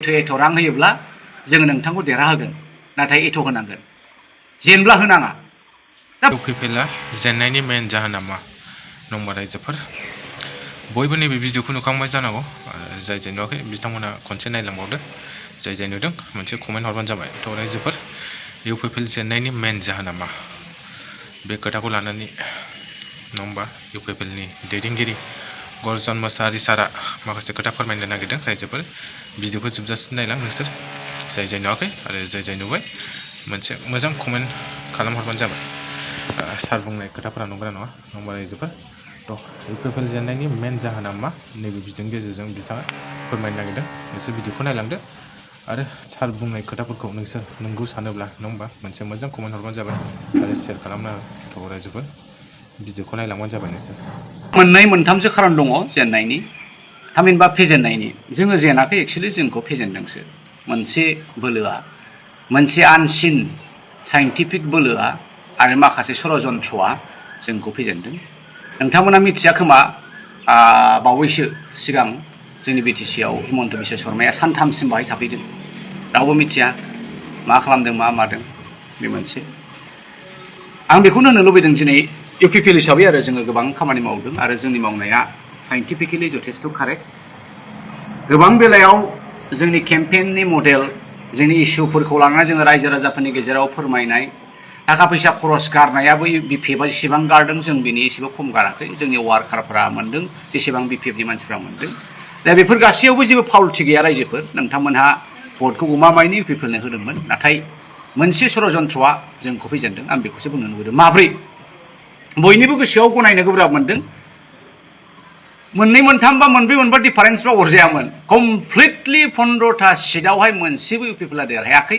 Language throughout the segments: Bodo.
एथ' रां होयोब्ला जोङो नोंथांखौ देरहाहोगोन नाथाय एथ' होनांगोन जेनब्ला होनाङा दा इउपिपिएलआ जेननायनि मेन जाहोना मा नंबा रायजोफोर बयबो नैबे भिडिअखौ नुखांबाय जानांगौ जाय जाय नुवाखै बिथांमोना खनसे नायलांबावदो जाय जाय नुदों मोनसे कमेन्ट हरबानो जाबाय थ' रायजोफोर इउपिपिएल जेननायनि मेन जाहोना मा बे खोथाखौ लानानै नङा इउपिपिएलनि दैदेनगिरि गर्जन मोसाहारि सारा माखासे खोथा फोरमायनो नागिरदों रायजोफोर भिडिअखौ जोबजासिम नायलां नोंसोर जाय जाय नुवाखै आरो जाय जाय नुबाय मोनसे मोजां कमेन्ट खालामहरबानो जाबाय सार बुंनाय खोथाफोरा नंगौना नङा नंबा रायजोफोर थ' इउपिपिएल जेननायनि मेन जाहोना मा नैबे भिडिअनि गेजेरजों बिथाङा फोरमायनो नागिरदों नोंसोर भिडिअखौ नायलांदो आरो सार बुंनाय खोथाफोरखौ नोंसोर नंगौ सानोब्ला नङा मोनसे मोजां कमेन्ट हरबानो जाबाय आरो शेयार खालामना थ' रायजोफोर भिडिअखौ नायलांबानो जाबाय नोंसोर मोननै मोनथामसो खारन दङ जेननायनि थामहिनबा फेजेननायनि जोङो जेनाखै एक्सुअलि जोंखौ फेजेनदोंसो मोनसे बोलोआ मोनसे आनसिन साइन्टिफिक बोलोआ आरो माखासे षड़यन्त्रआ जोंखौ फेजेनदों नोंथांमोना मिथिया खोमा बावैसो सिगां जोंनि बिटिसिआव हिमन्त बिश्व शर्माया सानथामसिम बाहाय थाफैदों रावबो मिथिया मा खालामदों मा मादों बे मोनसे आं बेखौनो होननो लुबैदों दिनै इउपिपिएल हिसाबै आरो जोङो गोबां खामानि मावदों आरो जोंनि मावनाया साइन्टिफिकेलि जथेस्थ' कारेक्ट गोबां बेलायाव जोंनि केम्पेइननि मडेल जोंनि इस्युफोरखौ लानानै जोङो रायजो राजाफोरनि गेजेराव फोरमायनाय थाखा फैसा खरस गारनायाबो बिपिएफआ जेसेबां गारदों जों बेनि एसेबो खम गाराखै जोंनि वार्कारफोरा मोनदों जेसेबां बिपिएफनि मानसिफ्रा मोनदों दा बेफोर गासैयावबो जेबो फावल्टि गैया रायजोफोर नोंथांमोनहा भटखौ गमामायैनो इउपिपिएलनो होदोंमोन नाथाय मोनसे षड़यन्त्रआ जोंखौ फेजेनदों आं बेखौसो बुंनो लुबैदों माब्रै बयनिबो गोसोआव गनायनो गोब्राब मोनदों मोननै मोनथाम बा मोनब्रै मोनबा डिफारेन्सफ्रा अरजायामोन कमप्लिटलि 15टा सिटआवहाय मोनसेबो इउपिपिएलआ देरहायाखै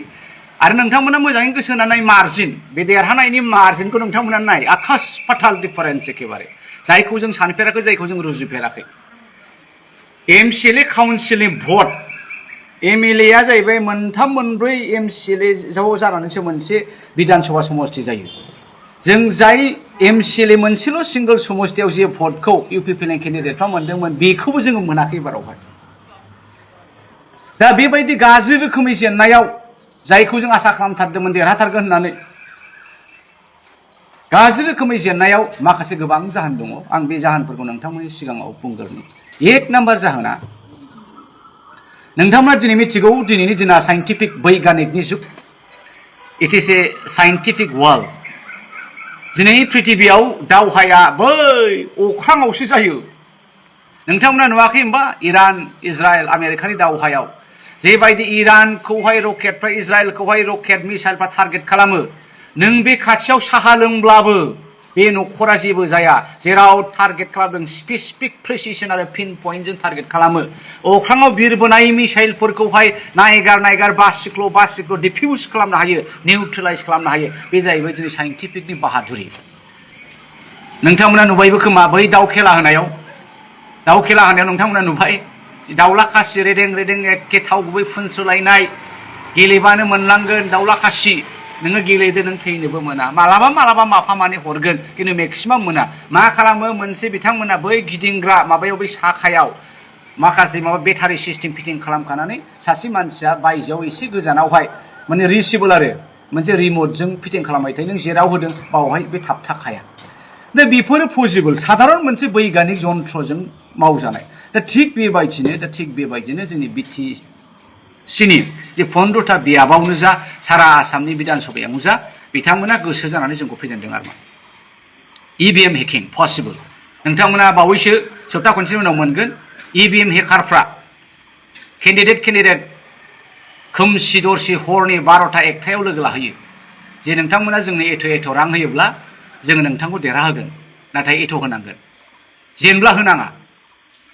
आरो नोंथांमोना मोजाङै गोसो होनानै नाय मार्जिन बे देरहानायनि मार्जिनखौ नोंथांमोना नाय आकाश फाताल डिफारेन्स एखेबारे जायखौ जों सानफेराखै जायखौ जों रुजुफेराखै एमसिएलए काउन्सिलनि भट एमएलएआ जाहैबाय मोनथाम मोनब्रै एमसिएलए ज' जानानैसो मोनसे बिधान सभा समष्टि जायो जों जाय एमसिएलए मोनसेल' सिंगल समष्टियाव जे भटखौ इउपिपिएलनि केन्डिडेटफ्रा मोनदोंमोन बेखौबो जोङो मोनाखै एबारावहाय दा बेबायदि गाज्रि रोखोमै जेननायाव जायखौ जों आसा खालामथारदोंमोन देरहाथारगोन होननानै गाज्रि रोखोमै जेननायाव माखासे गोबां जाहोन दङ आं बे जाहोनफोरखौ नोंथांमोननि सिगाङाव बुंगोरनि एक नाम्बार जाहोना नोंथांमोना दिनै मिथिगौ दिनैनि दिना साइन्टिफिक बैगानिकनि जुग it is a scientific world दिनै पृथिबियाव दावहाया बै अख्राङावसो जायो नोंथांमोना नुवाखै होनबा इरान इजराइल आमेरिकानि दावहायाव जेबायदि इरानखौहाय रकेटफ्रा इजराइलखौहाय रकेट मिसाइलफ्रा टारगेट खालामो नों बे खाथियाव साहा लोंब्लाबो बे न'खरा जेबो जाया जेराव टारगेट खालामदों स्पेसिफिक प्रिसिसन आरो पिन पइन्टजों टारगेट खालामो अख्राङाव बिरबोनाय मिसाइलफोरखौहाय नायगार बासिख्ल' डिफ्यूज खालामनो हायो निउट्रेलाइज खालामनो हायो बे जाहैबाय दिनै साइन्टिफिकनि बाहादुरि नोंथांमोना नुबायबो खोमा बै दाउ खेला होनायाव नोंथांमोना नुबाय दाउला खासि रेदें एखे थाव गुबै फुनस्रोलायनाय गेलेबानो मोनलांगोन दाउला खासि नोङो गेलेदो नों थैनोबो मोना मालाबा माफा माने हरगोन खिन्थु मेक्सिमाम मोना मा खालामो मोनसे बिथांमोना बै गिदिंग्रा माबायाव बै साखायाव माखासे माबा बेटारि सिस्टेम फिटिं खालामखानानै सासे मानसिया बायजोआव एसे गोजानावहाय माने रिचेबल आरो मोनसे रिमटजों फिटिं खालामबाय थायो नों जेराव होदों बावहाय बे थाबथाखाया दा बेफोरो पसिबल साधारन मोनसे बैगानिक जन्त्रजों मावजानाय दा थिग बेबायदिनो जोंनि बिटिसिनि जे 15टा बियाबावनो जा सारा आसामनि बिधान सभायावनो जा बिथांमोना गोसो जानानै जोंखौ फेजेनदों आरो मा इभिएम हेकिं पसिबल नोंथांमोना बावैसो सप्ता खनसेनि उनाव मोनगोन इभिएम हेकारफ्रा केन्डिडेट खोमसि दरसि हरनि 12टा 1टायाव लोगो लाहैयो जे नोंथांमोना जोंनो एथ' रां होयोब्ला जोङो नोंथांखौ देरहाहोगोन नाथाय एथ' होनांगोन जेनब्ला होनाङा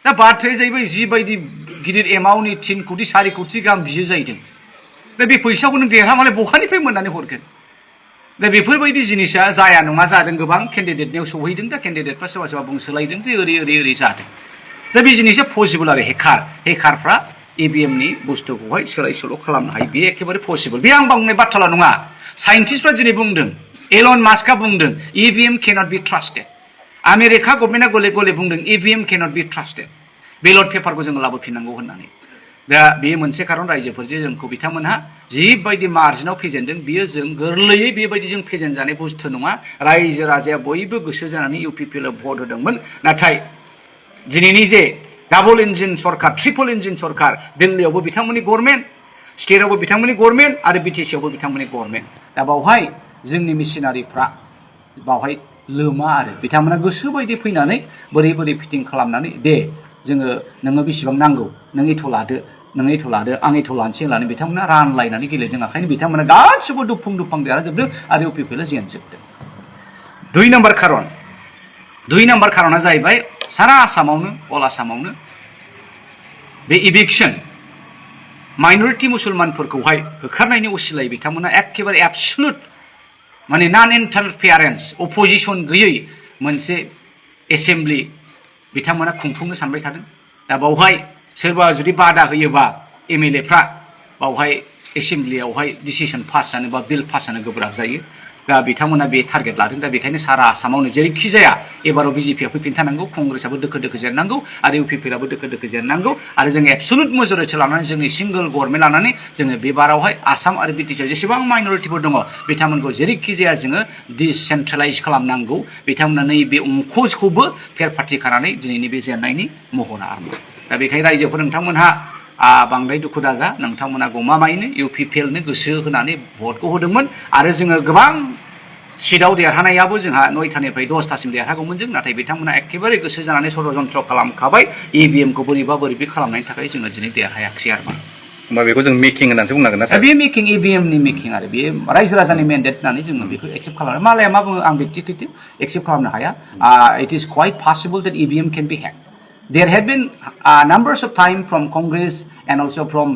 दा बाथ्राया जाहैबाय जिबायदि गिदिर एमाउन्टनि 3 कोटि 4 कोटि गाहाम बियो जाहैदों दा बे फैसाखौ नों देरहामालाय बहानिफ्राय मोननानै हरगोन दा बेफोरबायदि जिनिसा जाया नङा जादों गोबां केन्डिडेटनियाव सौहैदों दा केन्डिडेटफ्रा सोरबा बुंसोलायदों जे ओरै जादों दा बे जिनिसा पसिबल आरो हेकारफ्रा इभिएमनि बुस्थुखौहाय सोलाय सोल' खालामनो हायो बे एखेबारे पसिबल बे आं बुंनाय बाथ्राल' नङा साइन्टिस्टफ्रा दिनै बुंदों एलन मास्कआ बुंदों इभिएम केनट बि ट्रास्टेड आमेरिका गभर्नमेन्टआ गले गले बुंदों इभिएम केनट बि ट्रास्टेड बेलट पेपारखौ जोङो लाबोफिननांगौ होननानै दा बे मोनसे खारन रायजोफोर जे जोंखौ बिथांमोनहा जिबायदि मार्जिनाव फेजेनदों बियो जों गोरलैयै बेबायदि जों फेजेनजानाय बुस्थु नङा रायजो राजाया बयबो गोसो जानानै UPPL भट होदोंमोन नाथाय दिनैनि जे डाबल इन्जिन सरकार ट्रिपल इन्जिन सरकार दिल्लीयावबो बिथांमोननि गभर्नमेन्ट स्टेटआवबो बिथांमोननि गभर्नमेन्ट आरो BTC आवबो बिथांमोननि गभर्नमेन्ट दा बावहाय जोंनि मिशनारिफ्रा बावहाय लोमा आरो बिथांमोना गोसो बायदि फैनानै बोरै बोरै फिटिं खालामनानै दे जोङो नोङो बेसेबां नांगौ नों एथ' लादो आं एथ' लानोसै होननानै बिथांमोना रानलायनानै गेलेदों ओंखायनो बिथांमोना गासिबो दुफुं देरहाजोबदों आरो UPPL जेनजोबदों दुइ नाम्बार खारना जाहैबाय सारा आसामावनो अल आसामावनो बे इभिक्सन माइनरिटि मुसलमानफोरखौहाय होखारनायनि असिलायै बिथांमोना एखेबारे एबसुलुट माने नन इन्टारफेरेन्स अपोजिशन गैयै मोनसे एसेम्बलि बिथांमोना खुंफुंनो सानबाय थादों दा बावहाय सोरबा जुदि बादा होयोबा MLAफ्रा बावहाय एसेम्बलियावहाय डिसिसन पास जानो बा बिल पास जानो गोब्राब जायो दा बिथांमोना बे टारगेट लादों दा बेखायनो सारा आसामावनो जेरैखि जाया एबाराव BJPआ फैफिनथारनांगौ कंग्रेसआबो दोखो जेननांगौ आरो UPPLआबो दोखो जेननांगौ आरो जों एबसुलुट मेजरिटि लानानै जोंनि सिंगल गभर्नमेन्ट लानानै जोङो बे बारावहाय आसाम आरो BTCआव जेसेबां माइनरिटिफोर दङ बिथांमोनखौ जेरैखि जाया जोङो डिसेन्ट्रेलाइज खालामनांगौ बिथांमोना नैबे अंखखौबो फेर फाथि खानानै दिनैनि बे जेननायनि महरा आरोमा दा बेखायनो रायजोफोर नोंथांमोनहा बांद्राय दुखु दाजा नोंथांमोना गमामायैनो UPPLनो गोसो होनानै भटखौ होदोंमोन आरो जोङो गोबां सिटआव देरहानायाबो जोंहा 9थानिफ्राय 10थासिम देरहागौमोन जों नाथाय बिथांमोना एखेबारे गोसो जानानै षड्यन्त्र खालामखाबाय EVMखौ बोरैबा खालामनायनि थाखाय जोङो दिनै देरहायाखिसै आरोमा होमबा बेखौ जों मेकिं होननानैसो बुंनांगोन ना सार बे मेकिं EVMनि मेकिं आरो बे रायजो राजानि मेन्डेट होननानै जोङो बेखौ एक्सेप्ट खालामनो मालाया मा बुङो आं बेक्तिगत एक्सेप्ट खालामनो हाया it is quite possible that EVM can be hacked. There have been numbers of time from Congress and also from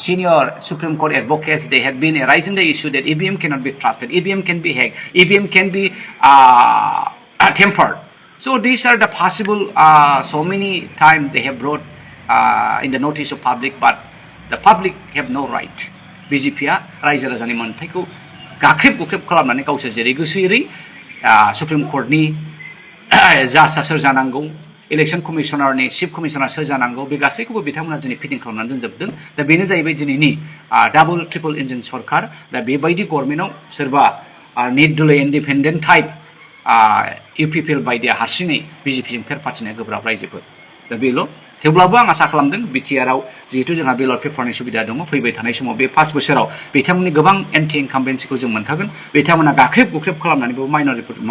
senior Supreme Court advocates. They have been raising the issue that EVM cannot be trusted, EVM can be hacked, EVM can be tempered. So these are the possible. So many times they have brought in the notice of public, but the public have no right. BJPआ रायजो राजानि मोनथायखौ गाख्रेब गुख्रेब खालामनानै गावसोर जेरै गोसो एरै सुप्रिम कर्टनि जाजआ सोर जानांगौ इलेक्शन कमिशनारनि चिफ कमिशनार सोर जानांगौ बे गासैखौबो बिथांमोना दिनै फिटिं खालामनानै दोनजोबदों दा बेनो जाहैबाय दिनैनि डाबल ट्रिपल इन्जिन सरकार दा बेबायदि गभर्नमेन्टआव सोरबा निर्दलीय इन्डिपेन्डेन्ट टाइप UPPL बायदिया हारसिङै BJPजों फेर फाथिनाया गोब्राब रायजोफोर दा बेल' थेवब्लाबो आं आसा खालामदों BTRआव जिहेतु जोंहा बेलट पेपारनि सुबिदा दङ फैबाय थानाय समाव बे 5 बोसोराव बिथांमोननि गोबां एन्टि इनकाम्बेन्सिखौ जों मोनखागोन बिथांमोना गाख्रेब गुख्रेब खालामनानैबो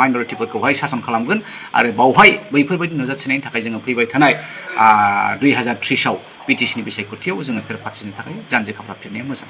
माइनरिटिफोरखौहाय सासन खालामगोन आरो बावहाय बैफोरबायदि नुजाथिनायनि थाखाय जोङो फैबाय थानाय 2030आव BTCनि बिसायख'थियाव जोङो फेर फाथिनो थाखाय जानजि खाफ्राफिननाया मोजां